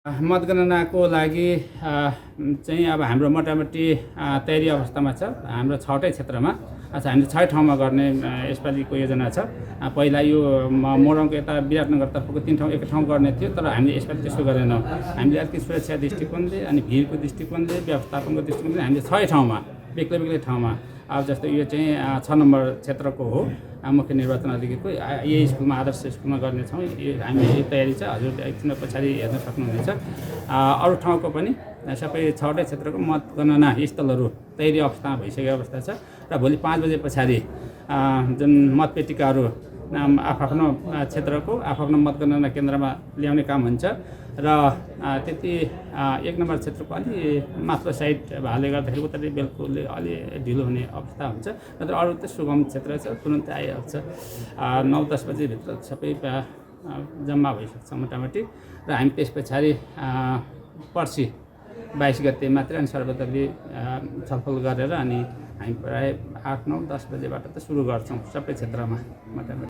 मतगणनाको लागि चाहिँ अब हाम्रो मोटामोटी तयारी अवस्थामा छ। हाम्रो 6वटै क्षेत्रमा हामीले 6 ठाउँमा गर्ने यसपालिको योजना छ। पहिला यो मोरङको यता विराटनगरतर्फको 3 ठाउँ एक ठाउँ गर्ने थियो, तर हामीले यसपालि त्यसो गरेनौँ। हामीले अलिकति सुरक्षा दृष्टिकोणले अनि भिडको दृष्टिकोणले व्यवस्थापनको दृष्टिकोणले हामीले 6 ठाउँमा बेग्लै बेग्लै ठाउँमा अब जस्तो यो चाहिँ 6 नम्बर क्षेत्रको हो, मुख्य निर्वाचन अधिकारीको यही स्कुलमा आदर्श स्कुलमा गर्नेछौँ। हामी यही तयारी छ, हजुर एकछिन पछाडि हेर्न सक्नुहुनेछ। अरू ठाउँको पनि सबै 6वटै क्षेत्रको मतगणना स्थलहरू तयारी अवस्थामा भइसकेको अवस्था छ र भोलि 5 बजे पछाडि जुन मतपेटिकाहरू आफ्नो क्षेत्रको आफ्नो मतगणना केन्द्रमा ल्याउने काम हुन्छ र त्यति 1 नम्बर क्षेत्रको अलि माथिल्लो साइड भएकोले गर्दाखेरि उत्तरी बेलकुले अलि ढिलो हुने अवस्था हुन्छ, नत्र अरू त सुगम क्षेत्र छ, तुरुन्तै आइहाल्छ। 9-10 बजेभित्र सबै जम्मा भइसक्छ मोटामोटी र हामी त्यस पछाडि पर्सि 22 गते मात्रै अनि सर्वदलीय छलफल गरेर अनि हामी प्रायः 8, 9, 10 बजेबाट त सुरु गर्छौँ सबै क्षेत्रमा मोटामोटी।